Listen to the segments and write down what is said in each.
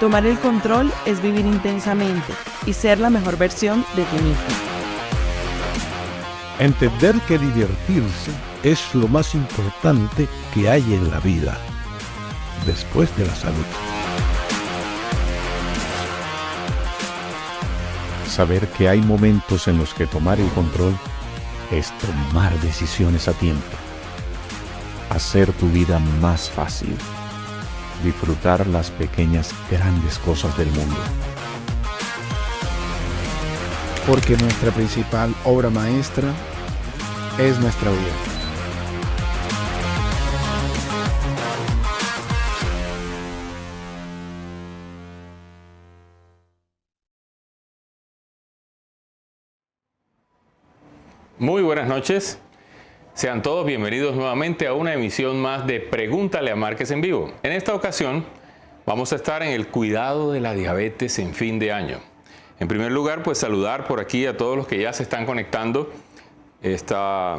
Tomar el control es vivir intensamente y ser la mejor versión de ti mismo. Entender que divertirse es lo más importante que hay en la vida, después de la salud. Saber que hay momentos en los que tomar el control es tomar decisiones a tiempo. Hacer tu vida más fácil. Disfrutar las pequeñas, grandes cosas del mundo. Porque nuestra principal obra maestra es nuestra vida. Muy buenas noches. Sean todos bienvenidos nuevamente a una emisión más de Pregúntale a Márquez en vivo. En esta ocasión vamos a estar en el cuidado de la diabetes en fin de año. En primer lugar, pues saludar por aquí a todos los que ya se están conectando. Está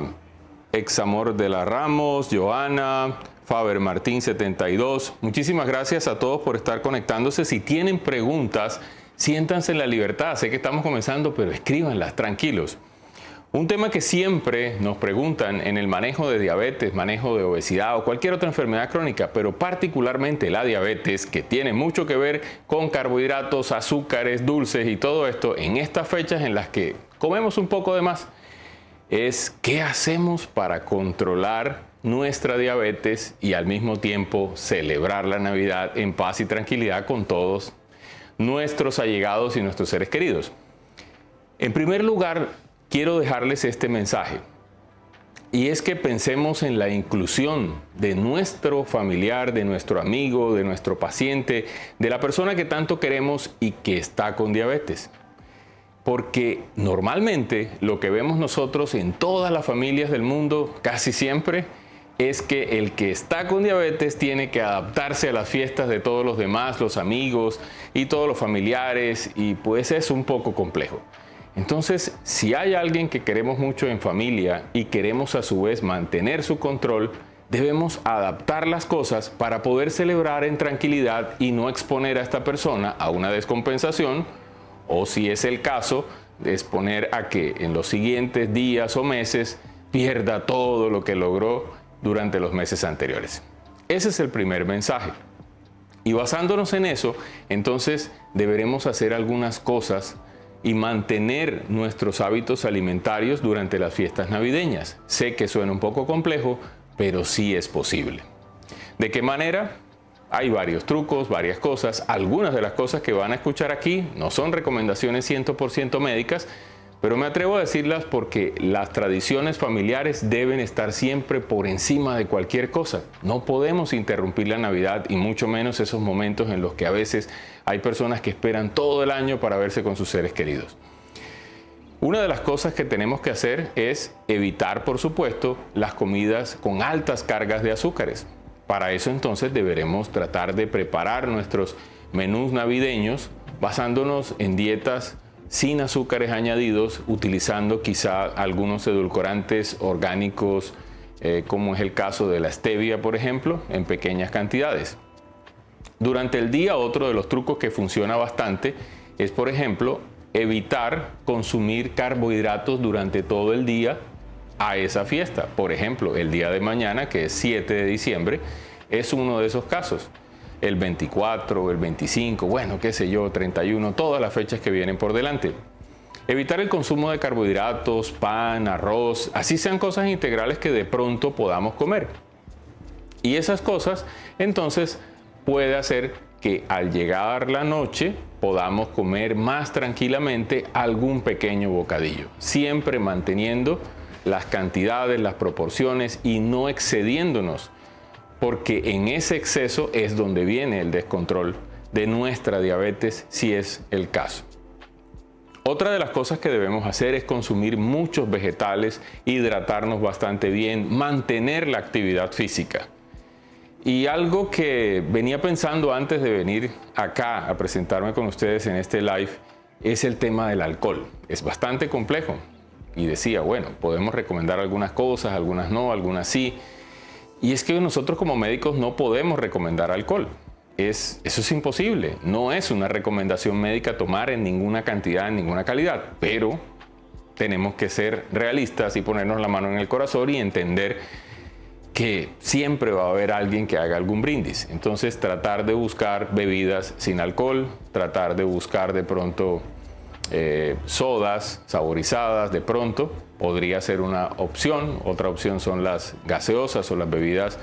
Examor de la Ramos, Joana, Faber Martín 72. Muchísimas gracias a todos por estar conectándose. Si tienen preguntas, siéntanse en la libertad. Sé que estamos comenzando, pero escríbanlas, tranquilos. Un tema que siempre nos preguntan en el manejo de diabetes, manejo de obesidad o cualquier otra enfermedad crónica, pero particularmente la diabetes, que tiene mucho que ver con carbohidratos, azúcares, dulces y todo esto, en estas fechas en las que comemos un poco de más, es ¿qué hacemos para controlar nuestra diabetes y al mismo tiempo celebrar la Navidad en paz y tranquilidad con todos nuestros allegados y nuestros seres queridos? En primer lugar, quiero dejarles este mensaje, y es que pensemos en la inclusión de nuestro familiar, de nuestro amigo, de nuestro paciente, de la persona que tanto queremos y que está con diabetes. Porque normalmente lo que vemos nosotros en todas las familias del mundo, casi siempre, es que el que está con diabetes tiene que adaptarse a las fiestas de todos los demás, los amigos y todos los familiares, y pues es un poco complejo. Entonces, si hay alguien que queremos mucho en familia y queremos a su vez mantener su control, debemos adaptar las cosas para poder celebrar en tranquilidad y no exponer a esta persona a una descompensación, o si es el caso, exponer a que en los siguientes días o meses pierda todo lo que logró durante los meses anteriores. Ese es el primer mensaje. Y basándonos en eso, entonces deberemos hacer algunas cosas y mantener nuestros hábitos alimentarios durante las fiestas navideñas. Sé que suena un poco complejo, pero sí es posible. ¿De qué manera? Hay varios trucos, varias cosas. Algunas de las cosas que van a escuchar aquí no son recomendaciones 100% médicas, pero me atrevo a decirlas porque las tradiciones familiares deben estar siempre por encima de cualquier cosa. No podemos interrumpir la Navidad y mucho menos esos momentos en los que a veces hay personas que esperan todo el año para verse con sus seres queridos. Una de las cosas que tenemos que hacer es evitar, por supuesto, las comidas con altas cargas de azúcares. Para eso entonces deberemos tratar de preparar nuestros menús navideños basándonos en dietas sin azúcares añadidos, utilizando quizá algunos edulcorantes orgánicos, como es el caso de la stevia, por ejemplo, en pequeñas cantidades. Durante el día, otro de los trucos que funciona bastante es, por ejemplo, evitar consumir carbohidratos durante todo el día a esa fiesta. Por ejemplo, el día de mañana, que es 7 de diciembre, es uno de esos casos. El 24, el 25, bueno, qué sé yo, 31, todas las fechas que vienen por delante. Evitar el consumo de carbohidratos, pan, arroz, así sean cosas integrales que de pronto podamos comer. Y esas cosas, entonces, puede hacer que al llegar la noche podamos comer más tranquilamente algún pequeño bocadillo, siempre manteniendo las cantidades, las proporciones y no excediéndonos, porque en ese exceso es donde viene el descontrol de nuestra diabetes, si es el caso. Otra de las cosas que debemos hacer es consumir muchos vegetales, hidratarnos bastante bien, mantener la actividad física. Y algo que venía pensando antes de venir acá a presentarme con ustedes en este live es el tema del alcohol. Es bastante complejo. Y decía, bueno, podemos recomendar algunas cosas, algunas no, algunas sí. Y es que nosotros como médicos no podemos recomendar alcohol. eso es imposible. No es una recomendación médica tomar en ninguna cantidad, en ninguna calidad, pero tenemos que ser realistas y ponernos la mano en el corazón y entender que siempre va a haber alguien que haga algún brindis. Entonces tratar de buscar bebidas sin alcohol, tratar de buscar de pronto sodas saborizadas, de pronto podría ser una opción. Otra opción son las gaseosas o las bebidas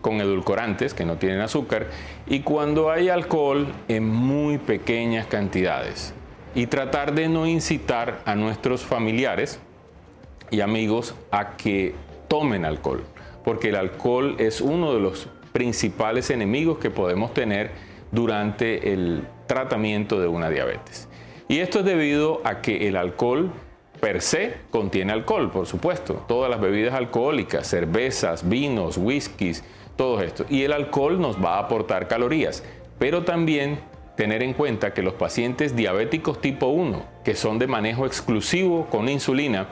con edulcorantes que no tienen azúcar, y cuando hay alcohol en muy pequeñas cantidades, y tratar de no incitar a nuestros familiares y amigos a que tomen alcohol, porque el alcohol es uno de los principales enemigos que podemos tener durante el tratamiento de una diabetes. Y esto es debido a que el alcohol per se contiene alcohol, por supuesto. Todas las bebidas alcohólicas, cervezas, vinos, whiskies, todo esto. Y el alcohol nos va a aportar calorías, pero también tener en cuenta que los pacientes diabéticos tipo 1, que son de manejo exclusivo con insulina,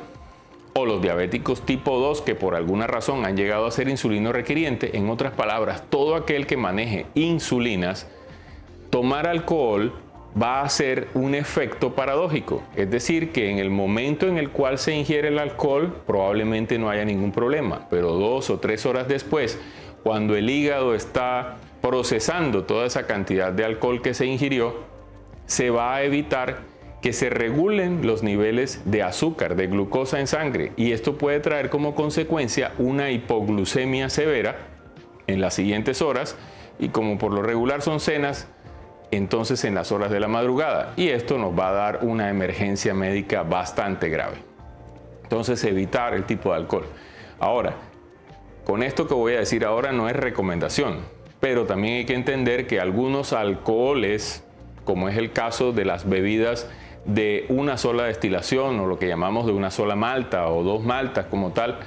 o los diabéticos tipo 2 que por alguna razón han llegado a ser insulino requiriente, en otras palabras, todo aquel que maneje insulinas, tomar alcohol va a ser un efecto paradójico. Es decir, que en el momento en el cual se ingiere el alcohol probablemente no haya ningún problema, pero 2 o 3 horas después, cuando el hígado está procesando toda esa cantidad de alcohol que se ingirió, se va a evitar que se regulen los niveles de azúcar, de glucosa en sangre, y esto puede traer como consecuencia una hipoglucemia severa en las siguientes horas, y como por lo regular son cenas, entonces en las horas de la madrugada, y esto nos va a dar una emergencia médica bastante grave. Entonces evitar el tipo de alcohol. Ahora, con esto que voy a decir ahora no es recomendación, pero también hay que entender que algunos alcoholes, como es el caso de las bebidas de una sola destilación o lo que llamamos de una sola malta o 2 maltas como tal,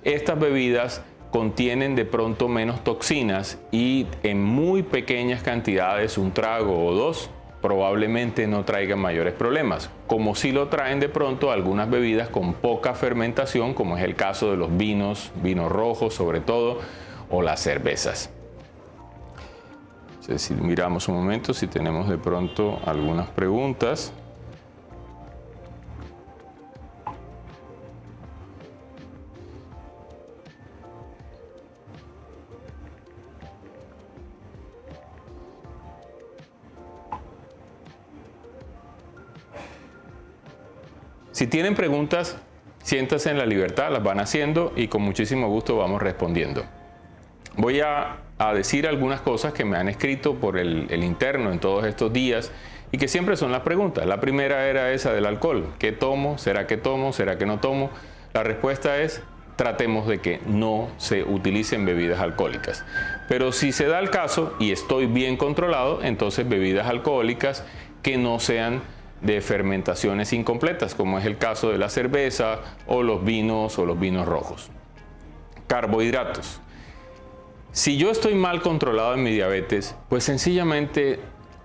estas bebidas contienen de pronto menos toxinas y en muy pequeñas cantidades, un trago o 2, probablemente no traigan mayores problemas, como si lo traen de pronto algunas bebidas con poca fermentación, como es el caso de los vinos rojos sobre todo, o las cervezas. Si miramos un momento si tenemos de pronto algunas preguntas. Si tienen preguntas, siéntanse en la libertad, las van haciendo y con muchísimo gusto vamos respondiendo. Voy a decir algunas cosas que me han escrito por el interno en todos estos días y que siempre son las preguntas. La primera era esa del alcohol. ¿Qué tomo? ¿Será que tomo? ¿Será que no tomo? La respuesta es: tratemos de que no se utilicen bebidas alcohólicas. Pero si se da el caso y estoy bien controlado, entonces bebidas alcohólicas que no sean de fermentaciones incompletas, como es el caso de la cerveza o los vinos rojos. Carbohidratos. Si yo estoy mal controlado en mi diabetes, pues sencillamente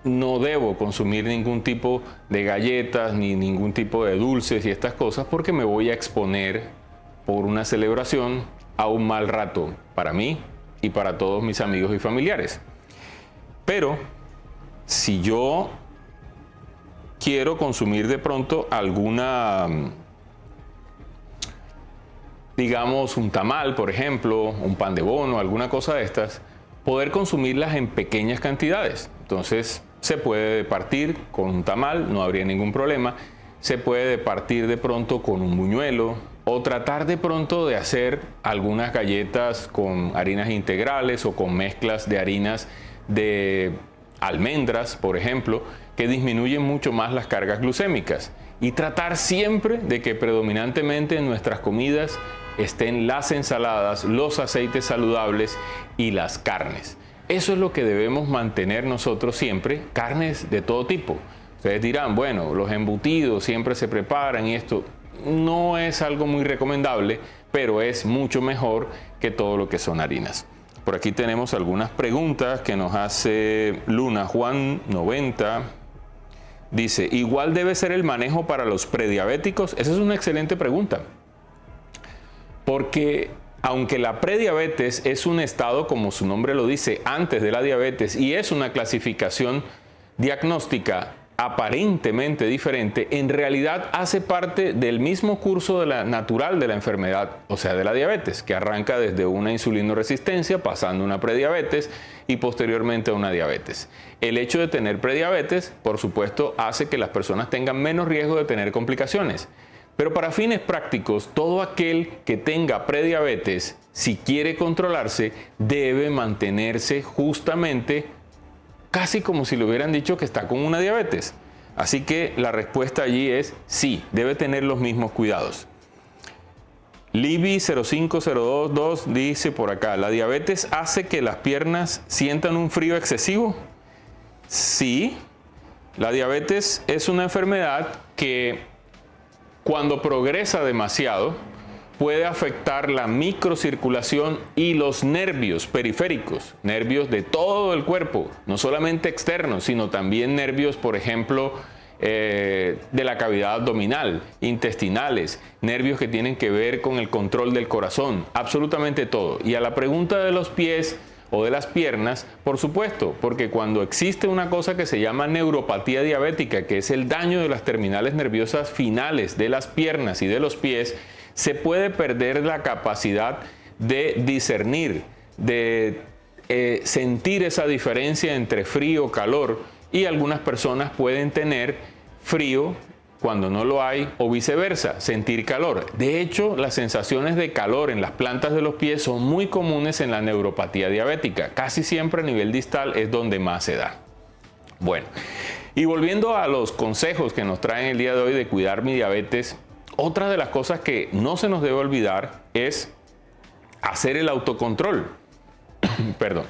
no debo consumir ningún tipo de galletas ni ningún tipo de dulces y estas cosas, porque me voy a exponer por una celebración a un mal rato para mí y para todos mis amigos y familiares. Pero si yo quiero consumir de pronto alguna, digamos un tamal, por ejemplo, un pan de bono, alguna cosa de estas, poder consumirlas en pequeñas cantidades. Entonces se puede partir con un tamal, no habría ningún problema. Se puede partir de pronto con un buñuelo, o tratar de pronto de hacer algunas galletas con harinas integrales o con mezclas de harinas de almendras, por ejemplo, que disminuyen mucho más las cargas glucémicas. Y tratar siempre de que predominantemente en nuestras comidas estén las ensaladas, los aceites saludables y las carnes. Eso es lo que debemos mantener nosotros siempre, carnes de todo tipo. Ustedes dirán, bueno, los embutidos siempre se preparan y esto no es algo muy recomendable, pero es mucho mejor que todo lo que son harinas. Por aquí tenemos algunas preguntas que nos hace Luna Juan 90. Dice, ¿igual debe ser el manejo para los prediabéticos? Esa es una excelente pregunta. Porque aunque la prediabetes es un estado, como su nombre lo dice, antes de la diabetes y es una clasificación diagnóstica aparentemente diferente, en realidad hace parte del mismo curso natural de la enfermedad, o sea, de la diabetes, que arranca desde una insulinoresistencia, pasando a una prediabetes y posteriormente a una diabetes. El hecho de tener prediabetes, por supuesto, hace que las personas tengan menos riesgo de tener complicaciones. Pero para fines prácticos, todo aquel que tenga prediabetes, si quiere controlarse, debe mantenerse justamente casi como si le hubieran dicho que está con una diabetes. Así que la respuesta allí es sí, debe tener los mismos cuidados. Libby 05022 dice por acá, ¿la diabetes hace que las piernas sientan un frío excesivo? Sí, la diabetes es una enfermedad que cuando progresa demasiado puede afectar la microcirculación y los nervios periféricos, nervios de todo el cuerpo, no solamente externos, sino también nervios, por ejemplo, de la cavidad abdominal, intestinales, nervios que tienen que ver con el control del corazón, absolutamente todo. Y a la pregunta de los pies o de las piernas, por supuesto, porque cuando existe una cosa que se llama neuropatía diabética, que es el daño de las terminales nerviosas finales de las piernas y de los pies, se puede perder la capacidad de discernir, de sentir esa diferencia entre frío y calor, y algunas personas pueden tener frío cuando no lo hay o viceversa, sentir calor. De hecho, las sensaciones de calor en las plantas de los pies son muy comunes en la neuropatía diabética. Casi siempre a nivel distal es donde más se da. Bueno, y volviendo a los consejos que nos traen el día de hoy de cuidar mi diabetes, otra de las cosas que no se nos debe olvidar es hacer el autocontrol. Perdón.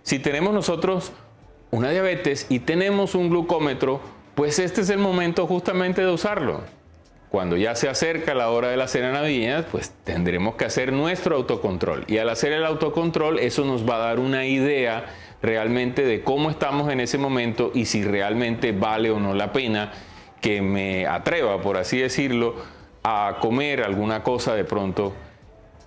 Si tenemos nosotros una diabetes y tenemos un glucómetro, pues este es el momento justamente de usarlo. Cuando ya se acerca la hora de la cena navideña, pues tendremos que hacer nuestro autocontrol. Y al hacer el autocontrol, eso nos va a dar una idea realmente de cómo estamos en ese momento y si realmente vale o no la pena que me atreva, por así decirlo, a comer alguna cosa de pronto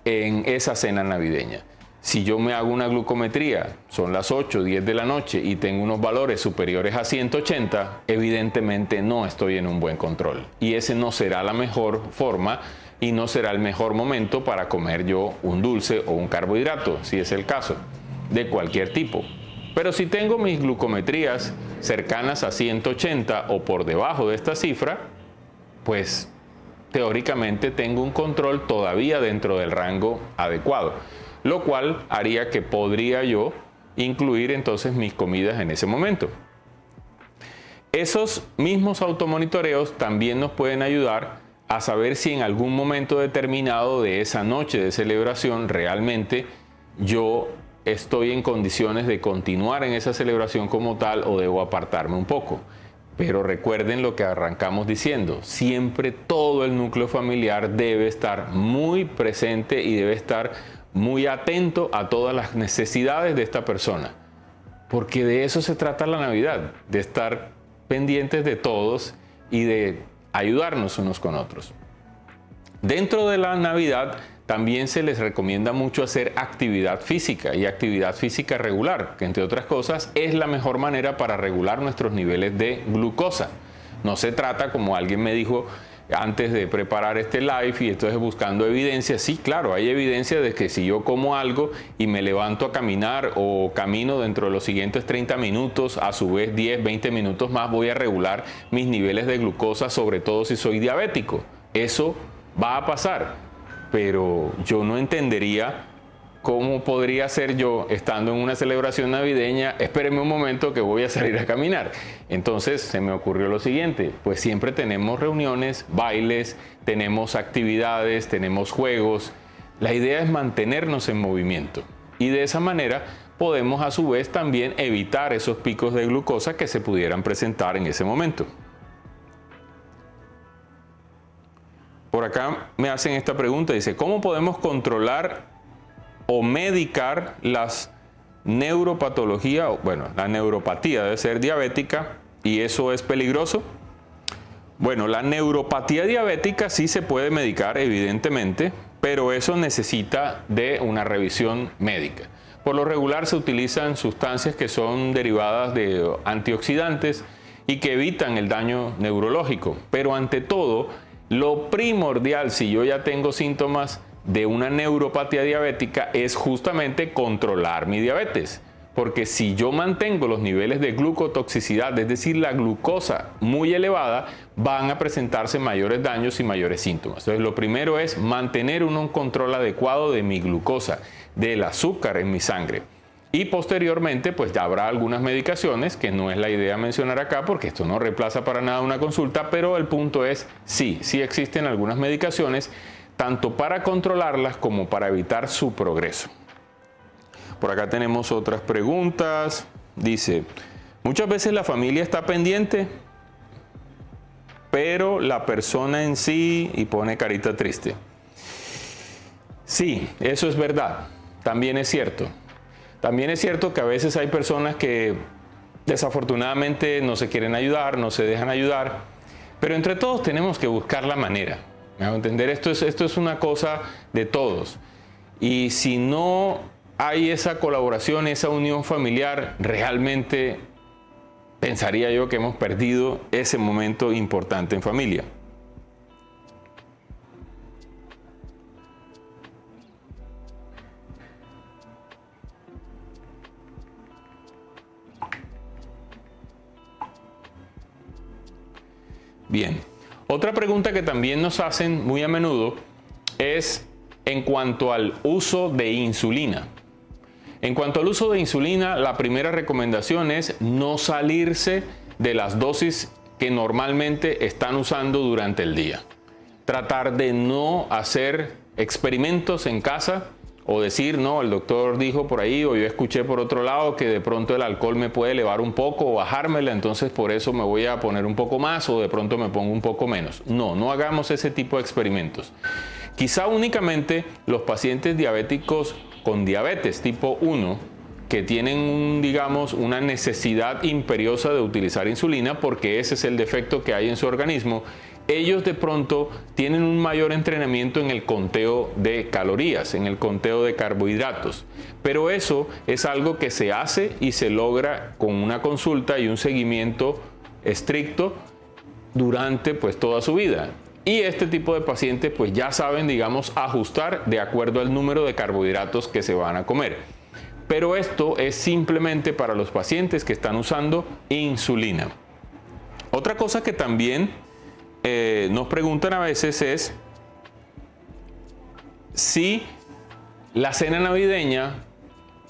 en esa cena navideña. Si yo me hago una glucometría, son las 8, 10 de la noche y tengo unos valores superiores a 180, evidentemente no estoy en un buen control. Y ese no será la mejor forma y no será el mejor momento para comer yo un dulce o un carbohidrato, si es el caso, de cualquier tipo. Pero si tengo mis glucometrías cercanas a 180 o por debajo de esta cifra, pues teóricamente tengo un control todavía dentro del rango adecuado, lo cual haría que podría yo incluir entonces mis comidas en ese momento. Esos mismos automonitoreos también nos pueden ayudar a saber si en algún momento determinado de esa noche de celebración realmente yo estoy en condiciones de continuar en esa celebración como tal o debo apartarme un poco. Pero recuerden lo que arrancamos diciendo, siempre todo el núcleo familiar debe estar muy presente y debe estar muy atento a todas las necesidades de esta persona. Porque de eso se trata la Navidad, de estar pendientes de todos y de ayudarnos unos con otros. Dentro de la Navidad también se les recomienda mucho hacer actividad física y actividad física regular, que entre otras cosas es la mejor manera para regular nuestros niveles de glucosa. No se trata, como alguien me dijo antes de preparar este live y entonces buscando evidencia, sí, claro, hay evidencia de que si yo como algo y me levanto a caminar o camino dentro de los siguientes 30 minutos, a su vez 10, 20 minutos más, voy a regular mis niveles de glucosa, sobre todo si soy diabético. Eso va a pasar. Pero yo no entendería cómo podría ser yo, estando en una celebración navideña, espéreme un momento que voy a salir a caminar. Entonces se me ocurrió lo siguiente, pues siempre tenemos reuniones, bailes, tenemos actividades, tenemos juegos. La idea es mantenernos en movimiento y de esa manera podemos a su vez también evitar esos picos de glucosa que se pudieran presentar en ese momento. Por acá me hacen esta pregunta, dice, ¿cómo podemos controlar o medicar las neuropatologías? Bueno, la neuropatía debe ser diabética y eso es peligroso. Bueno, la neuropatía diabética sí se puede medicar, evidentemente, pero eso necesita de una revisión médica. Por lo regular se utilizan sustancias que son derivadas de antioxidantes y que evitan el daño neurológico, pero ante todo, lo primordial si yo ya tengo síntomas de una neuropatía diabética es justamente controlar mi diabetes. Porque si yo mantengo los niveles de glucotoxicidad, es decir, la glucosa muy elevada, van a presentarse mayores daños y mayores síntomas. Entonces, lo primero es mantener un control adecuado de mi glucosa, del azúcar en mi sangre. Y posteriormente, pues ya habrá algunas medicaciones, que no es la idea mencionar acá, porque esto no reemplaza para nada una consulta, pero el punto es, sí existen algunas medicaciones, tanto para controlarlas como para evitar su progreso. Por acá tenemos otras preguntas. Dice, muchas veces la familia está pendiente, pero la persona en sí, y pone carita triste. Sí, eso es verdad. También es cierto. También es cierto que a veces hay personas que desafortunadamente no se quieren ayudar, no se dejan ayudar, pero entre todos tenemos que buscar la manera. ¿Me hago entender? Esto es una cosa de todos. Y si no hay esa colaboración, esa unión familiar, realmente pensaría yo que hemos perdido ese momento importante en familia. Bien, otra pregunta que también nos hacen muy a menudo es en cuanto al uso de insulina. En cuanto al uso de insulina, la primera recomendación es no salirse de las dosis que normalmente están usando durante el día. Tratar de no hacer experimentos en casa o decir, no, el doctor dijo por ahí o yo escuché por otro lado que de pronto el alcohol me puede elevar un poco o bajármela, entonces por eso me voy a poner un poco más o de pronto me pongo un poco menos. No hagamos ese tipo de experimentos. Quizá únicamente los pacientes diabéticos con diabetes tipo 1 que tienen digamos una necesidad imperiosa de utilizar insulina porque ese es el defecto que hay en su organismo, ellos de pronto tienen un mayor entrenamiento en el conteo de calorías, en el conteo de carbohidratos. Pero eso es algo que se hace y se logra con una consulta y un seguimiento estricto durante pues toda su vida. Y este tipo de pacientes pues ya saben, digamos, ajustar de acuerdo al número de carbohidratos que se van a comer. Pero esto es simplemente para los pacientes que están usando insulina. Otra cosa que también nos preguntan a veces es si la cena navideña,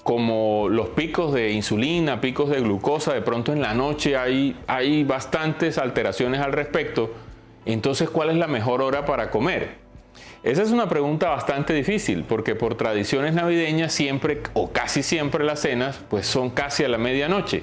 como los picos de insulina, picos de glucosa, de pronto en la noche hay bastantes alteraciones al respecto. Entonces, ¿cuál es la mejor hora para comer? Esa es una pregunta bastante difícil porque por tradiciones navideñas siempre o casi siempre las cenas pues son casi a la medianoche.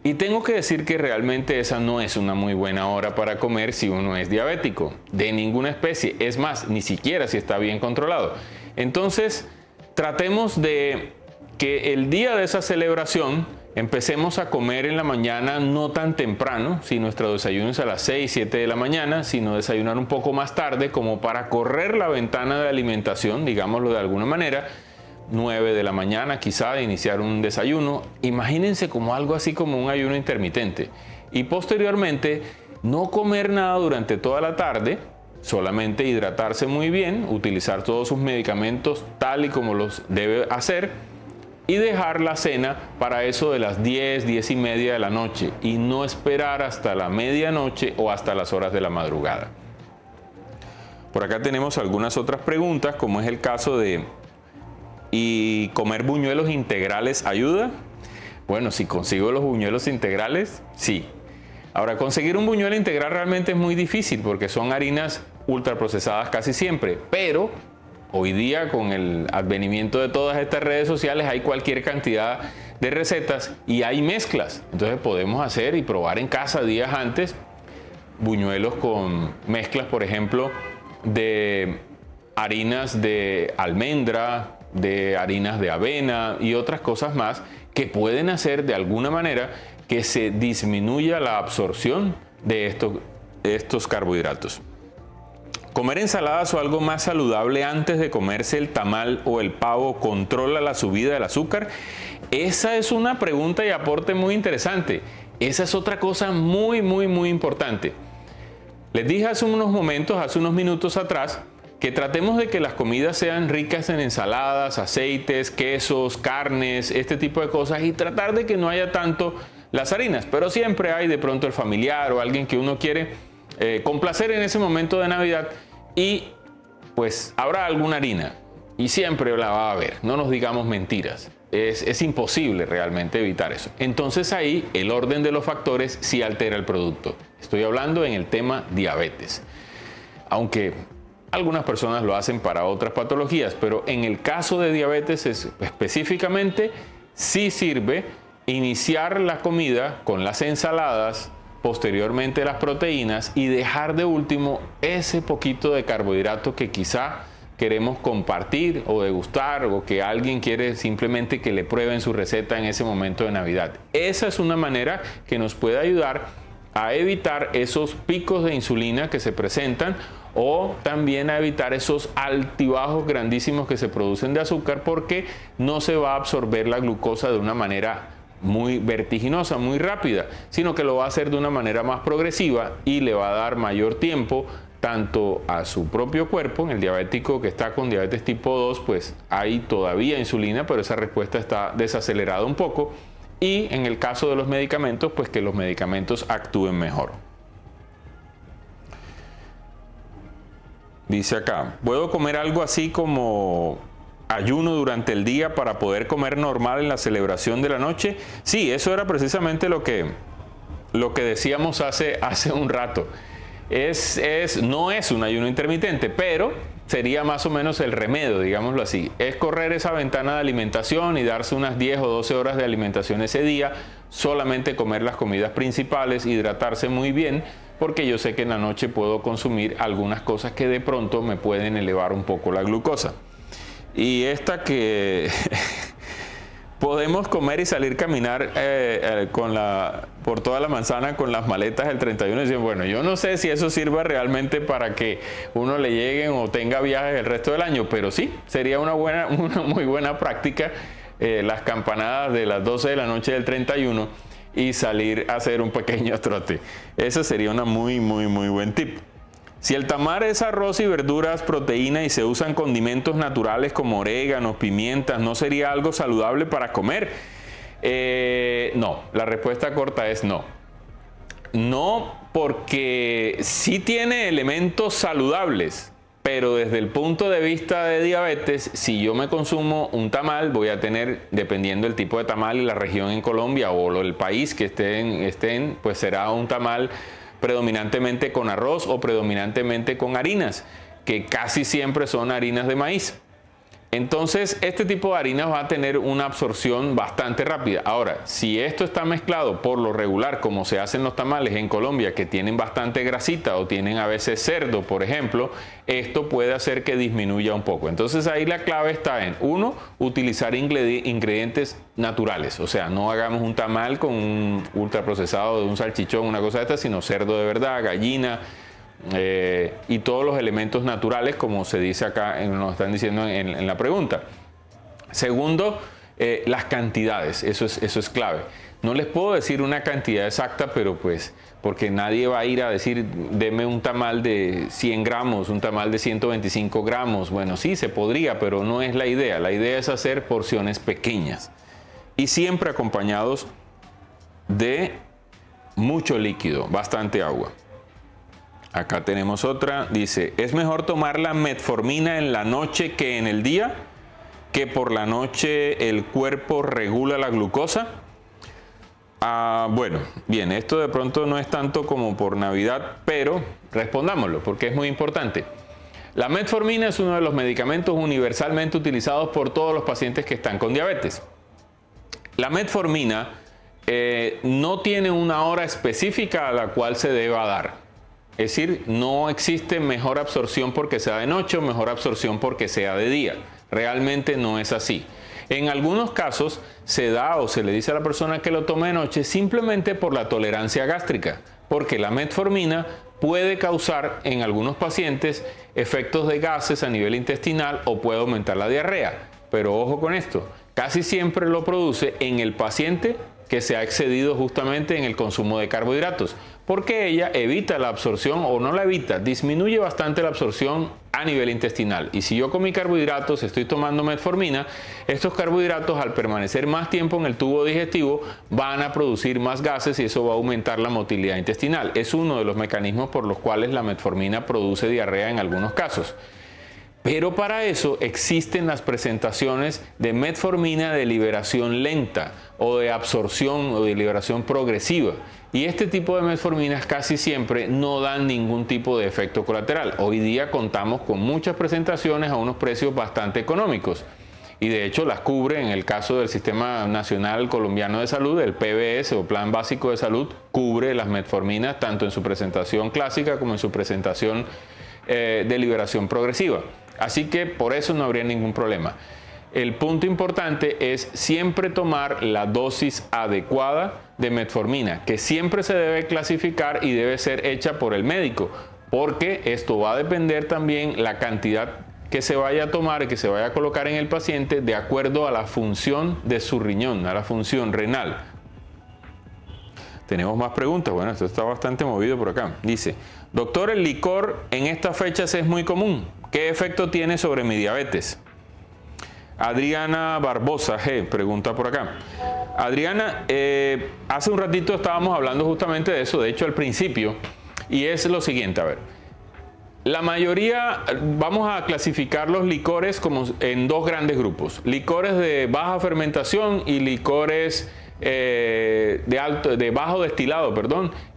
Y tengo que decir que realmente esa no es una muy buena hora para comer si uno es diabético, de ninguna especie. Es más, ni siquiera si está bien controlado. Entonces, tratemos de que el día de esa celebración empecemos a comer en la mañana no tan temprano, si nuestro desayuno es a las 6, 7 de la mañana, sino desayunar un poco más tarde como para correr la ventana de alimentación, digámoslo de alguna manera, 9 de la mañana quizá de iniciar un desayuno. Imagínense como algo así como un ayuno intermitente. Y posteriormente no comer nada durante toda la tarde, solamente hidratarse muy bien, utilizar todos sus medicamentos tal y como los debe hacer, y dejar la cena para eso de las 10, 10 y media de la noche y no esperar hasta la medianoche o hasta las horas de la madrugada. Por acá tenemos algunas otras preguntas, como es el caso de ¿y comer buñuelos integrales ayuda? Bueno, si consigo los buñuelos integrales, sí. Ahora, conseguir un buñuelo integral realmente es muy difícil porque son harinas ultraprocesadas casi siempre, pero hoy día, con el advenimiento de todas estas redes sociales, hay cualquier cantidad de recetas y hay mezclas. Entonces podemos hacer y probar en casa días antes buñuelos con mezclas, por ejemplo, de harinas de almendra, de harinas de avena y otras cosas más que pueden hacer de alguna manera que se disminuya la absorción de estos carbohidratos. ¿Comer ensaladas o algo más saludable antes de comerse el tamal o el pavo controla la subida del azúcar? Esa es una pregunta y aporte muy interesante. Esa es otra cosa muy importante. Les dije hace unos minutos atrás, que tratemos de que las comidas sean ricas en ensaladas, aceites, quesos, carnes, este tipo de cosas, y tratar de que no haya tanto las harinas. Pero siempre hay de pronto el familiar o alguien que uno quiere complacer en ese momento de Navidad, y pues habrá alguna harina y siempre la va a haber. No nos digamos mentiras. Es imposible realmente evitar eso. Entonces ahí el orden de los factores sí altera el producto. Estoy hablando en el tema diabetes. Aunque algunas personas lo hacen para otras patologías, pero en el caso de diabetes específicamente sí sirve iniciar la comida con las ensaladas, posteriormente las proteínas, y dejar de último ese poquito de carbohidrato que quizá queremos compartir o degustar, o que alguien quiere simplemente que le prueben su receta en ese momento de Navidad. Esa es una manera que nos puede ayudar a evitar esos picos de insulina que se presentan, o también a evitar esos altibajos grandísimos que se producen de azúcar, porque no se va a absorber la glucosa de una manera muy vertiginosa, muy rápida, sino que lo va a hacer de una manera más progresiva y le va a dar mayor tiempo tanto a su propio cuerpo. En el diabético que está con diabetes tipo 2, pues hay todavía insulina, pero esa respuesta está desacelerada un poco. Y en el caso de los medicamentos, pues que los medicamentos actúen mejor. Dice acá, ¿puedo comer algo así como ayuno durante el día para poder comer normal en la celebración de la noche? Sí, eso era precisamente lo que decíamos hace un rato. No es un ayuno intermitente, pero sería más o menos el remedio, digámoslo así. Es correr esa ventana de alimentación y darse unas 10 o 12 horas de alimentación ese día, solamente comer las comidas principales, hidratarse muy bien, porque yo sé que en la noche puedo consumir algunas cosas que de pronto me pueden elevar un poco la glucosa. Y esta que podemos comer y salir caminar por toda la manzana con las maletas el 31 y dicen, bueno, yo no sé si eso sirva realmente para que uno le lleguen o tenga viajes el resto del año, pero sí, sería una muy buena práctica, las campanadas de las 12 de la noche del 31 y salir a hacer un pequeño trote. Ese sería una muy buen tip. Si el tamal es arroz y verduras, proteína, y se usan condimentos naturales como oréganos, pimientas, ¿no sería algo saludable para comer? No, la respuesta corta es no. No, porque sí tiene elementos saludables, pero desde el punto de vista de diabetes, si yo me consumo un tamal, voy a tener, dependiendo del tipo de tamal y la región en Colombia o el país que estén, pues será un tamal predominantemente con arroz o predominantemente con harinas, que casi siempre son harinas de maíz. Entonces, este tipo de harinas va a tener una absorción bastante rápida. Ahora, si esto está mezclado por lo regular, como se hacen los tamales en Colombia, que tienen bastante grasita o tienen a veces cerdo, por ejemplo, esto puede hacer que disminuya un poco. Entonces, ahí la clave está en, uno, utilizar ingredientes naturales. O sea, no hagamos un tamal con un ultraprocesado de un salchichón, una cosa de esta, sino cerdo de verdad, gallina, y todos los elementos naturales, como se dice acá, nos están diciendo en la pregunta. Segundo, las cantidades, eso es clave. No les puedo decir una cantidad exacta, pero pues, porque nadie va a ir a decir, deme un tamal de 100 gramos, un tamal de 125 gramos. Bueno, sí, se podría, pero no es la idea. La idea es hacer porciones pequeñas y siempre acompañados de mucho líquido, bastante agua. Acá tenemos otra, dice, ¿es mejor tomar la metformina en la noche que en el día? ¿Que por la noche el cuerpo regula la glucosa? Bueno, bien, esto de pronto no es tanto como por Navidad, pero respondámoslo porque es muy importante. La metformina es uno de los medicamentos universalmente utilizados por todos los pacientes que están con diabetes. La metformina no tiene una hora específica a la cual se deba dar. Es decir, no existe mejor absorción porque sea de noche o mejor absorción porque sea de día. Realmente no es así. En algunos casos se da o se le dice a la persona que lo tome de noche simplemente por la tolerancia gástrica. porque la metformina puede causar en algunos pacientes efectos de gases a nivel intestinal o puede aumentar la diarrea. Pero ojo con esto, casi siempre lo produce en el paciente que se ha excedido justamente en el consumo de carbohidratos, porque ella evita la absorción, o no la evita, disminuye bastante la absorción a nivel intestinal. Y si yo con mis carbohidratos estoy tomando metformina, estos carbohidratos al permanecer más tiempo en el tubo digestivo van a producir más gases y eso va a aumentar la motilidad intestinal. Es uno de los mecanismos por los cuales la metformina produce diarrea en algunos casos. Pero para eso existen las presentaciones de metformina de liberación lenta o de absorción o de liberación progresiva. Y este tipo de metforminas casi siempre no dan ningún tipo de efecto colateral. Hoy día contamos con muchas presentaciones a unos precios bastante económicos. Y de hecho las cubre en el caso del Sistema Nacional Colombiano de Salud, el PBS o Plan Básico de Salud, cubre las metforminas tanto en su presentación clásica como en su presentación de liberación progresiva. Así que por eso no habría ningún problema. El punto importante es siempre tomar la dosis adecuada de metformina, que siempre se debe clasificar y debe ser hecha por el médico, porque esto va a depender también la cantidad que se vaya a tomar y que se vaya a colocar en el paciente de acuerdo a la función de su riñón, a la función renal. Tenemos más preguntas. Bueno, esto está bastante movido por acá. Dice, doctor, el licor en estas fechas es muy común. ¿Qué efecto tiene sobre mi diabetes? Adriana Barbosa G pregunta por acá. Adriana, hace un ratito estábamos hablando justamente de eso, de hecho al principio, y es lo siguiente, a ver. La mayoría, vamos a clasificar los licores como en dos grandes grupos. Licores de baja fermentación y licores de bajo destilado,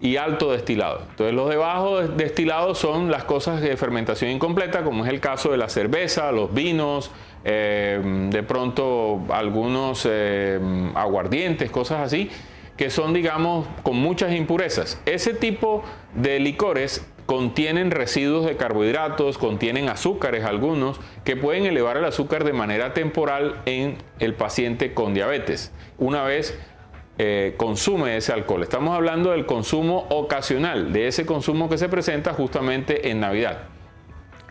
y alto destilado. Entonces los de bajo destilado son las cosas de fermentación incompleta, como es el caso de la cerveza, los vinos, de pronto algunos aguardientes, cosas así, que son, digamos, con muchas impurezas. Ese tipo de licores contienen residuos de carbohidratos, contienen azúcares algunos, que pueden elevar el azúcar de manera temporal en el paciente con diabetes, una vez consume ese alcohol. Estamos hablando del consumo ocasional, de ese consumo que se presenta justamente en Navidad.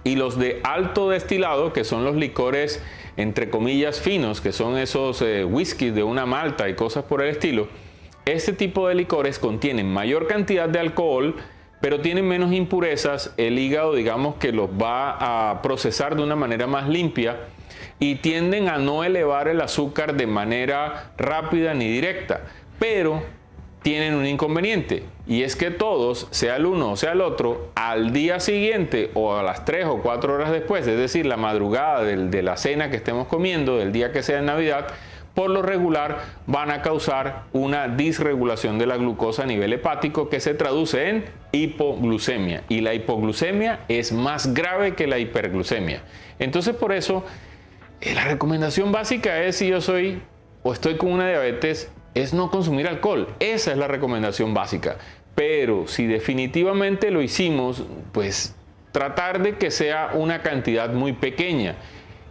Y los de alto destilado, que son los licores entre comillas finos, que son esos whisky de una malta y cosas por el estilo, este tipo de licores contienen mayor cantidad de alcohol, pero tienen menos impurezas. El hígado, digamos, que los va a procesar de una manera más limpia y tienden a no elevar el azúcar de manera rápida ni directa, pero tienen un inconveniente, y es que todos, sea el uno o sea el otro, al día siguiente o a las 3 o 4 horas después, es decir, la madrugada de la cena que estemos comiendo, del día que sea en Navidad, por lo regular van a causar una disregulación de la glucosa a nivel hepático que se traduce en hipoglucemia, y la hipoglucemia es más grave que la hiperglucemia. Entonces, por eso la recomendación básica es, si yo soy o estoy con una diabetes, es no consumir alcohol. Esa es la recomendación básica. Pero si definitivamente lo hicimos, pues tratar de que sea una cantidad muy pequeña,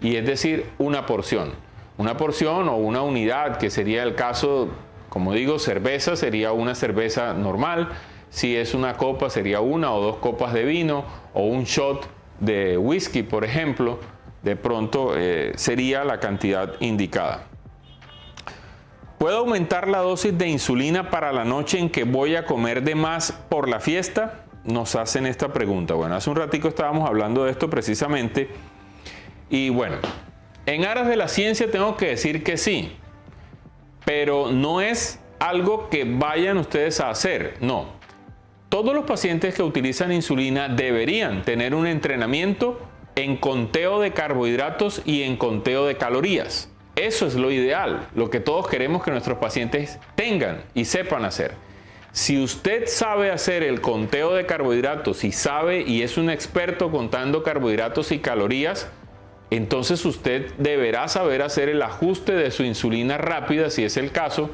y es decir, una porción o una unidad, que sería el caso, como digo, cerveza sería una cerveza normal. Si es una copa, sería 1 o 2 copas de vino, o un shot de whisky, por ejemplo. De pronto sería la cantidad indicada. ¿Puedo aumentar la dosis de insulina para la noche en que voy a comer de más por la fiesta? Nos hacen esta pregunta. Bueno, hace un ratico estábamos hablando de esto precisamente. Y bueno, en aras de la ciencia tengo que decir que sí, pero no es algo que vayan ustedes a hacer, no. Todos los pacientes que utilizan insulina deberían tener un entrenamiento en conteo de carbohidratos y en conteo de calorías. Eso es lo ideal, lo que todos queremos que nuestros pacientes tengan y sepan hacer. Si usted sabe hacer el conteo de carbohidratos y sabe y es un experto contando carbohidratos y calorías, entonces usted deberá saber hacer el ajuste de su insulina rápida, si es el caso,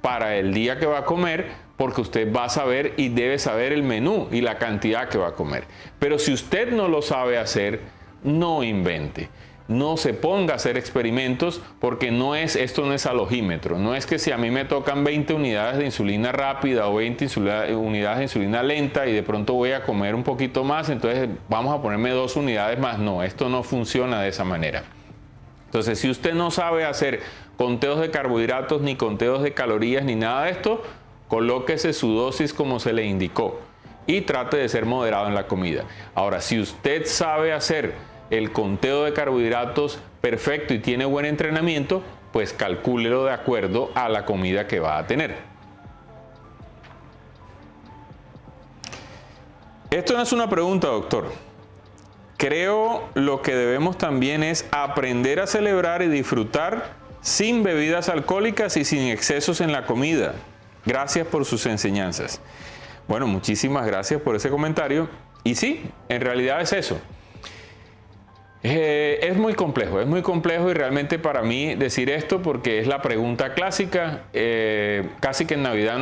para el día que va a comer, porque usted va a saber y debe saber el menú y la cantidad que va a comer. Pero si usted no lo sabe hacer, no invente. no se ponga a hacer experimentos, porque esto no es alogímetro. No es que si a mí me tocan 20 unidades de insulina rápida o 20 unidades de insulina lenta y de pronto voy a comer un poquito más, entonces vamos a ponerme 2 unidades más. No, esto no funciona de esa manera. Entonces, si usted no sabe hacer conteos de carbohidratos, ni conteos de calorías, ni nada de esto, colóquese su dosis como se le indicó y trate de ser moderado en la comida. Ahora, si usted sabe hacer el conteo de carbohidratos perfecto y tiene buen entrenamiento, pues calcúlelo de acuerdo a la comida que va a tener. Esto no es una pregunta, doctor. Creo lo que debemos también es aprender a celebrar y disfrutar sin bebidas alcohólicas y sin excesos en la comida. Gracias por sus enseñanzas. Bueno, muchísimas gracias por ese comentario. Y sí, en realidad es eso. Es muy complejo y realmente para mí decir esto, porque es la pregunta clásica, casi que en Navidad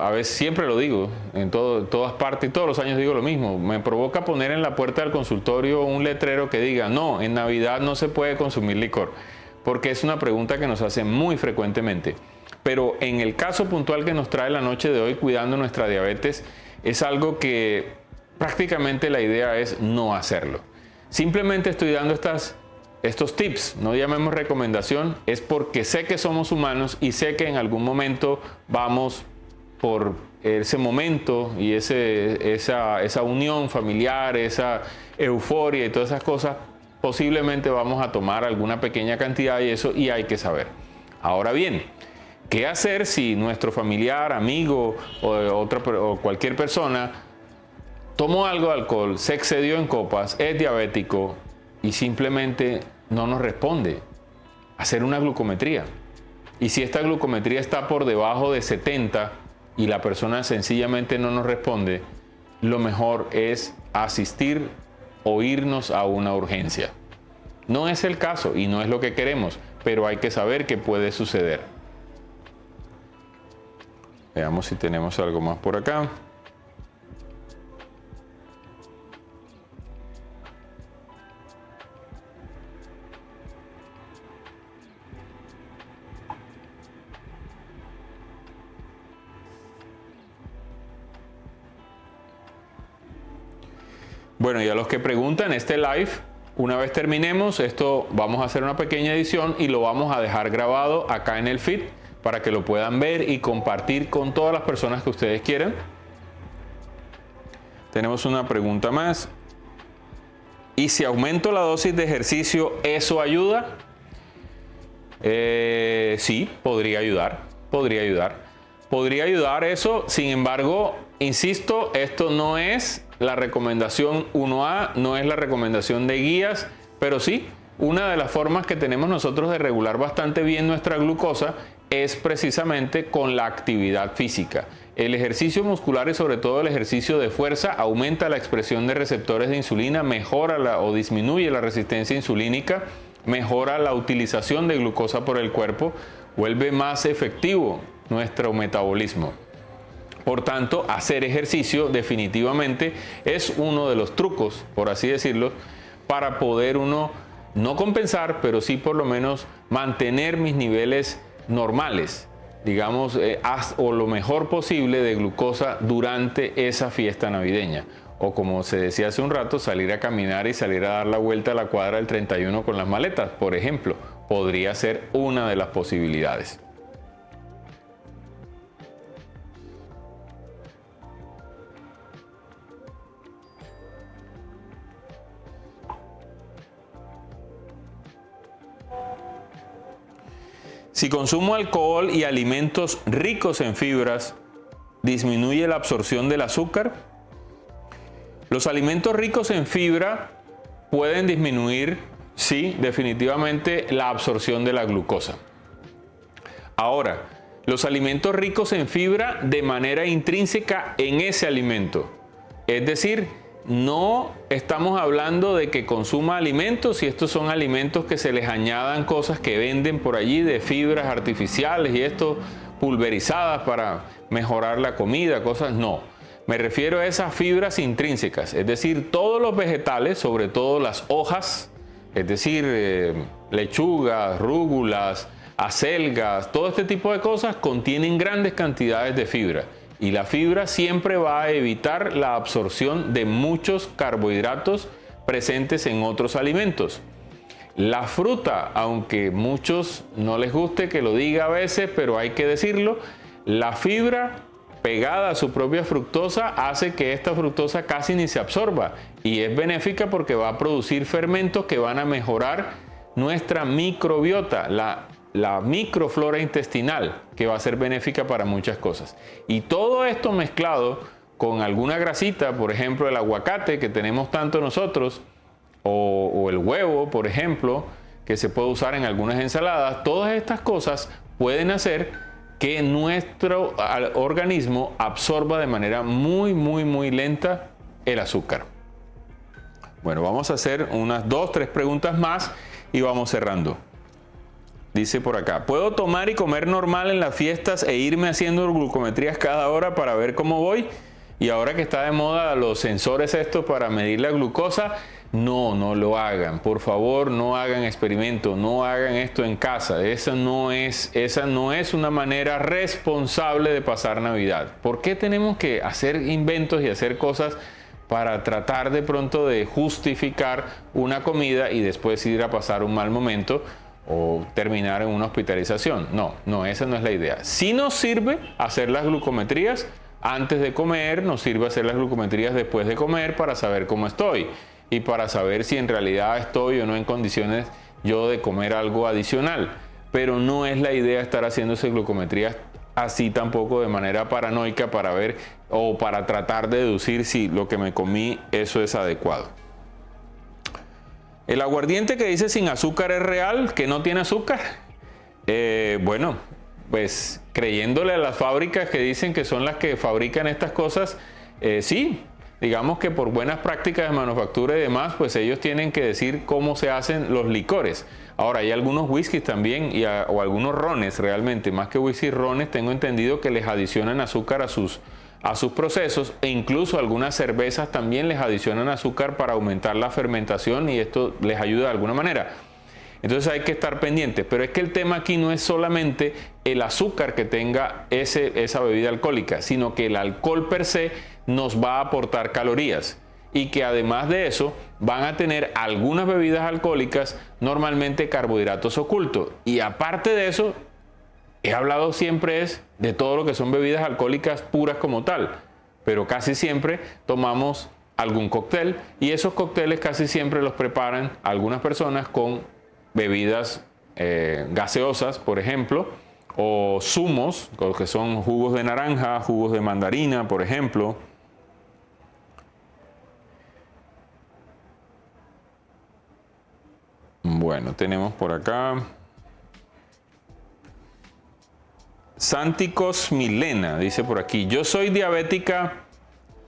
a veces siempre lo digo, en todas partes y todos los años digo lo mismo. Me provoca poner en la puerta del consultorio un letrero que diga: no, en Navidad no se puede consumir licor, porque es una pregunta que nos hacen muy frecuentemente. Pero en el caso puntual que nos trae la noche de hoy, cuidando nuestra diabetes, es algo que prácticamente la idea es no hacerlo. Simplemente estoy dando estos tips, no llamemos recomendación, es porque sé que somos humanos y sé que en algún momento vamos por ese momento y esa unión familiar, esa euforia y todas esas cosas, posiblemente vamos a tomar alguna pequeña cantidad y hay que saber. Ahora bien, ¿qué hacer si nuestro familiar, amigo o cualquier persona tomó algo de alcohol, se excedió en copas, es diabético y simplemente no nos responde? Hacer una glucometría. Y si esta glucometría está por debajo de 70 y la persona sencillamente no nos responde, lo mejor es asistir o irnos a una urgencia. No es el caso y no es lo que queremos, pero hay que saber que puede suceder. Veamos si tenemos algo más por acá. Bueno, y a los que preguntan, este live, una vez terminemos, esto vamos a hacer una pequeña edición y lo vamos a dejar grabado acá en el feed para que lo puedan ver y compartir con todas las personas que ustedes quieran. Tenemos una pregunta más. ¿Y si aumento la dosis de ejercicio, eso ayuda? Sí, podría ayudar. Podría ayudar eso, sin embargo, insisto, esto no es la recomendación 1A, no es la recomendación de guías, pero sí, una de las formas que tenemos nosotros de regular bastante bien nuestra glucosa es precisamente con la actividad física. El ejercicio muscular y sobre todo el ejercicio de fuerza aumenta la expresión de receptores de insulina, mejora o disminuye la resistencia insulínica, mejora la utilización de glucosa por el cuerpo, vuelve más efectivo nuestro metabolismo. Por tanto, hacer ejercicio definitivamente es uno de los trucos, por así decirlo, para poder uno no compensar, pero sí por lo menos mantener mis niveles normales, digamos, o lo mejor posible de glucosa durante esa fiesta navideña. O como se decía hace un rato, salir a caminar y salir a dar la vuelta a la cuadra del 31 con las maletas, por ejemplo, podría ser una de las posibilidades. Si consumo alcohol y alimentos ricos en fibras, ¿disminuye la absorción del azúcar? Los alimentos ricos en fibra pueden disminuir, sí, definitivamente, la absorción de la glucosa. Ahora, los alimentos ricos en fibra de manera intrínseca en ese alimento. Es decir, no estamos hablando de que consuma alimentos y estos son alimentos que se les añadan cosas que venden por allí de fibras artificiales y esto pulverizadas para mejorar la comida, cosas no. Me refiero a esas fibras intrínsecas, es decir, todos los vegetales, sobre todo las hojas, es decir, lechugas, rúgulas, acelgas, todo este tipo de cosas contienen grandes cantidades de fibra. Y la fibra siempre va a evitar la absorción de muchos carbohidratos presentes en otros alimentos. La fruta, aunque muchos no les guste que lo diga a veces, pero hay que decirlo, la fibra pegada a su propia fructosa hace que esta fructosa casi ni se absorba y es benéfica porque va a producir fermentos que van a mejorar nuestra microbiota, la microflora intestinal, que va a ser benéfica para muchas cosas. Y todo esto mezclado con alguna grasita, por ejemplo el aguacate que tenemos tanto nosotros, o el huevo, por ejemplo, que se puede usar en algunas ensaladas, todas estas cosas pueden hacer que nuestro organismo absorba de manera muy lenta el azúcar. Bueno, vamos a hacer unas 2-3 preguntas más y vamos cerrando. Dice por acá, ¿puedo tomar y comer normal en las fiestas e irme haciendo glucometrías cada hora para ver cómo voy? Y ahora que está de moda los sensores estos para medir la glucosa, no lo hagan. Por favor, no hagan experimentos, no hagan esto en casa. Esa no es una manera responsable de pasar Navidad. ¿Por qué tenemos que hacer inventos y hacer cosas para tratar de pronto de justificar una comida y después ir a pasar un mal momento o terminar en una hospitalización? No, esa no es la idea. Sí nos sirve hacer las glucometrías antes de comer, nos sirve hacer las glucometrías después de comer para saber cómo estoy y para saber si en realidad estoy o no en condiciones yo de comer algo adicional. Pero no es la idea estar haciéndose glucometrías así tampoco de manera paranoica para ver o para tratar de deducir si lo que me comí eso es adecuado. ¿El aguardiente que dice sin azúcar es real, que no tiene azúcar? Bueno, pues creyéndole a las fábricas que dicen que son las que fabrican estas cosas, sí, digamos que por buenas prácticas de manufactura y demás, pues ellos tienen que decir cómo se hacen los licores. Ahora, hay algunos whiskies también o algunos rones realmente, más que whisky, rones, tengo entendido que les adicionan azúcar a sus procesos e incluso algunas cervezas también les adicionan azúcar para aumentar la fermentación y esto les ayuda de alguna manera. Entonces hay que estar pendientes, pero es que el tema aquí no es solamente el azúcar que tenga esa bebida alcohólica, sino que el alcohol per se nos va a aportar calorías y que además de eso van a tener algunas bebidas alcohólicas normalmente carbohidratos ocultos. Y aparte de eso, he hablado siempre de todo lo que son bebidas alcohólicas puras como tal, pero casi siempre tomamos algún cóctel y esos cócteles casi siempre los preparan algunas personas con bebidas gaseosas, por ejemplo, o zumos, que son jugos de naranja, jugos de mandarina, por ejemplo. Bueno, tenemos por acá Santicos Milena, dice por aquí, yo soy diabética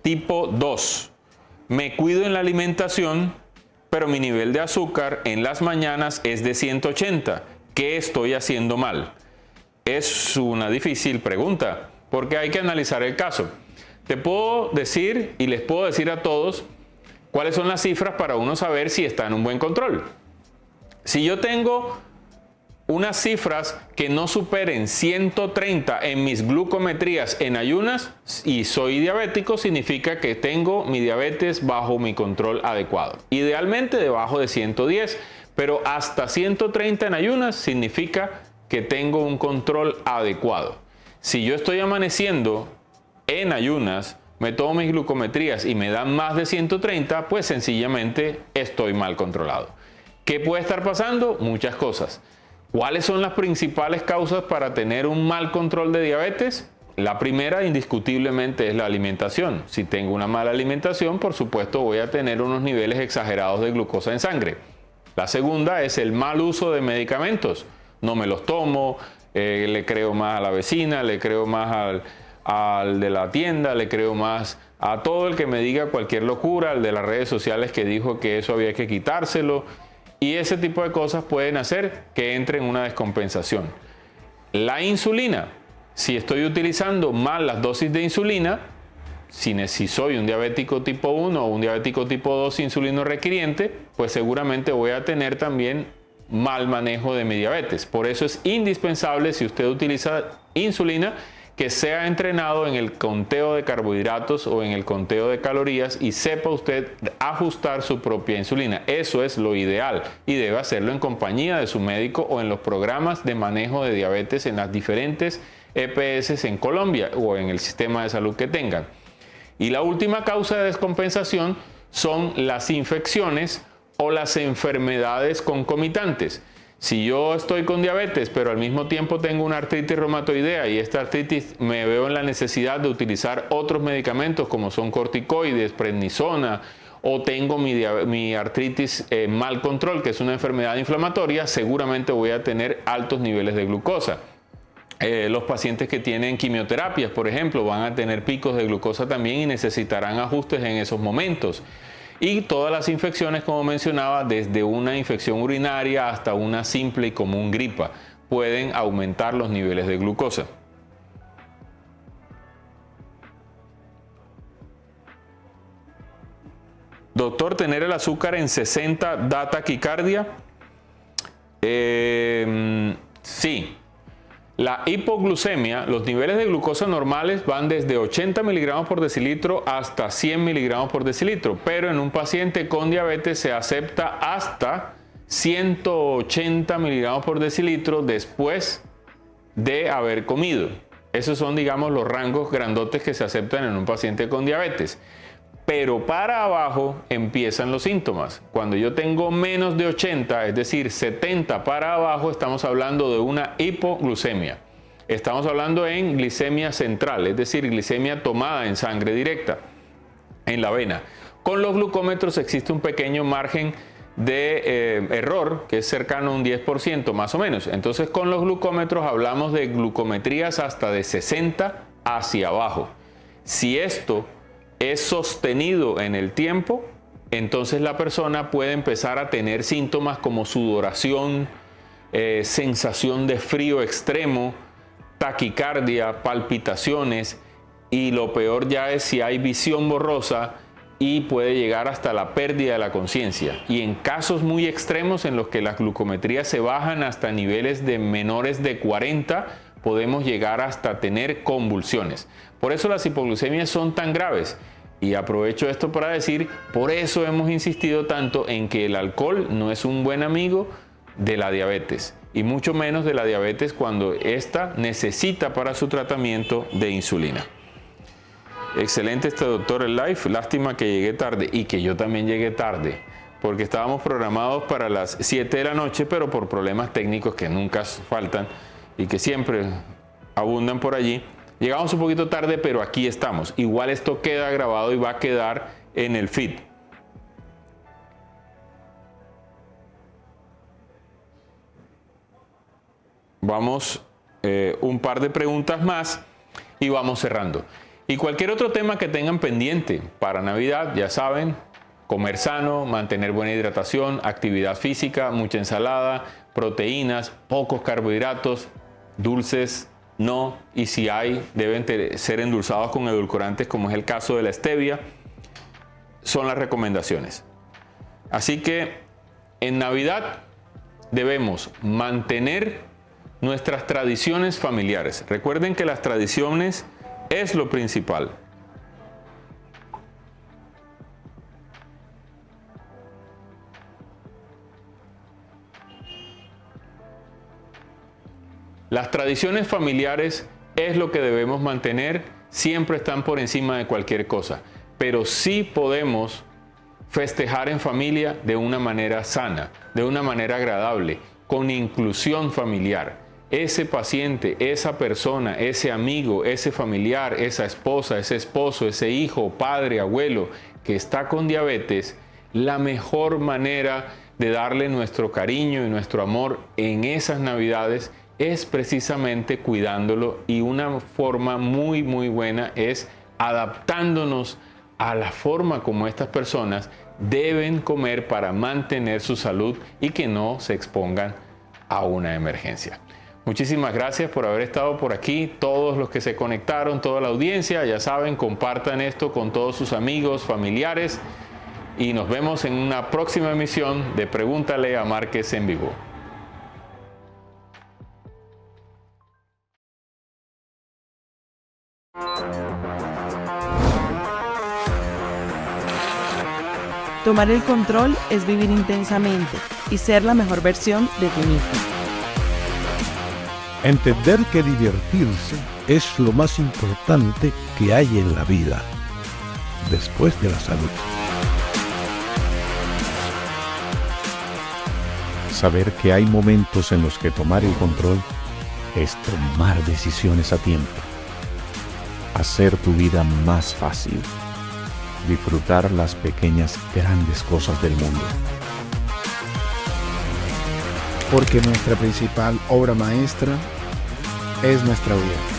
tipo 2, me cuido en la alimentación, pero mi nivel de azúcar en las mañanas es de 180. ¿Qué estoy haciendo mal? Es una difícil pregunta, porque hay que analizar el caso. Te puedo decir y les puedo decir a todos cuáles son las cifras para uno saber si está en un buen control. Si yo tengo unas cifras que no superen 130 en mis glucometrías en ayunas y soy diabético, significa que tengo mi diabetes bajo mi control adecuado. Idealmente debajo de 110, pero hasta 130 en ayunas significa que tengo un control adecuado. Si yo estoy amaneciendo en ayunas, me tomo mis glucometrías y me dan más de 130, pues sencillamente estoy mal controlado. ¿Qué puede estar pasando? Muchas cosas. ¿Cuáles son las principales causas para tener un mal control de diabetes? La primera, indiscutiblemente, es la alimentación. Si tengo una mala alimentación, por supuesto, voy a tener unos niveles exagerados de glucosa en sangre. La segunda es el mal uso de medicamentos. No me los tomo, le creo más a la vecina, le creo más al de la tienda, le creo más a todo el que me diga cualquier locura, al de las redes sociales que dijo que eso había que quitárselo. Y ese tipo de cosas pueden hacer que entre en una descompensación. La insulina, si estoy utilizando mal las dosis de insulina, si soy un diabético tipo 1 o un diabético tipo 2 insulino requiriente, pues seguramente voy a tener también mal manejo de mi diabetes. Por eso es indispensable, si usted utiliza insulina, que sea entrenado en el conteo de carbohidratos o en el conteo de calorías y sepa usted ajustar su propia insulina. Eso es lo ideal y debe hacerlo en compañía de su médico o en los programas de manejo de diabetes en las diferentes EPS en Colombia o en el sistema de salud que tengan. Y la última causa de descompensación son las infecciones o las enfermedades concomitantes. Si yo estoy con diabetes, pero al mismo tiempo tengo una artritis reumatoidea y esta artritis me veo en la necesidad de utilizar otros medicamentos como son corticoides, prednisona, o tengo mi artritis mal control, que es una enfermedad inflamatoria, seguramente voy a tener altos niveles de glucosa. Los pacientes que tienen quimioterapias, por ejemplo, van a tener picos de glucosa también y necesitarán ajustes en esos momentos. Y todas las infecciones, como mencionaba, desde una infección urinaria hasta una simple y común gripa, pueden aumentar los niveles de glucosa. Doctor, ¿tener el azúcar en 60 da taquicardia? Sí. La hipoglucemia, los niveles de glucosa normales van desde 80 miligramos por decilitro hasta 100 miligramos por decilitro, pero en un paciente con diabetes se acepta hasta 180 miligramos por decilitro después de haber comido. Esos son, digamos, los rangos grandotes que se aceptan en un paciente con diabetes. Pero para abajo empiezan los síntomas. Cuando yo tengo menos de 80, es decir, 70 para abajo, estamos hablando de una hipoglucemia. Estamos hablando en glicemia central, es decir, glicemia tomada en sangre directa, en la vena. Con los glucómetros existe un pequeño margen de error, que es cercano a un 10% más o menos. Entonces, con los glucómetros hablamos de glucometrías hasta de 60 hacia abajo. Si esto es sostenido en el tiempo, entonces la persona puede empezar a tener síntomas como sudoración, sensación de frío extremo, taquicardia, palpitaciones, y lo peor ya es si hay visión borrosa y puede llegar hasta la pérdida de la conciencia. Y en casos muy extremos en los que las glucometrías se bajan hasta niveles de menores de 40, podemos llegar hasta tener convulsiones. Por eso las hipoglucemias son tan graves. Y aprovecho esto para decir, por eso hemos insistido tanto en que el alcohol no es un buen amigo de la diabetes, y mucho menos de la diabetes cuando ésta necesita para su tratamiento de insulina. Excelente este doctor el live, lástima que llegué tarde, y que yo también llegué tarde, porque estábamos programados para las 7 de la noche, pero por problemas técnicos que nunca faltan y que siempre abundan por allí, llegamos un poquito tarde, pero aquí estamos. Igual esto queda grabado y va a quedar en el feed. Vamos un par de preguntas más y vamos cerrando. Y cualquier otro tema que tengan pendiente para Navidad, ya saben, comer sano, mantener buena hidratación, actividad física, mucha ensalada, proteínas, pocos carbohidratos, dulces no, y si hay, deben ser endulzados con edulcorantes, como es el caso de la stevia. Son las recomendaciones. Así que en Navidad debemos mantener nuestras tradiciones familiares. Recuerden que las tradiciones es lo principal. Las tradiciones familiares es lo que debemos mantener, siempre están por encima de cualquier cosa, pero sí podemos festejar en familia de una manera sana, de una manera agradable, con inclusión familiar. Ese paciente, esa persona, ese amigo, ese familiar, esa esposa, ese esposo, ese hijo, padre, abuelo que está con diabetes, la mejor manera de darle nuestro cariño y nuestro amor en esas Navidades es precisamente cuidándolo, y una forma muy buena es adaptándonos a la forma como estas personas deben comer para mantener su salud y que no se expongan a una emergencia. Muchísimas gracias por haber estado por aquí, todos los que se conectaron, toda la audiencia. Ya saben, compartan esto con todos sus amigos, familiares y nos vemos en una próxima emisión de Pregúntale a Márquez en Vivo. Tomar el control es vivir intensamente y ser la mejor versión de ti mismo. Entender que divertirse es lo más importante que hay en la vida, después de la salud. Saber que hay momentos en los que tomar el control es tomar decisiones a tiempo. Hacer tu vida más fácil. Disfrutar las pequeñas, grandes cosas del mundo. Porque nuestra principal obra maestra es nuestra vida.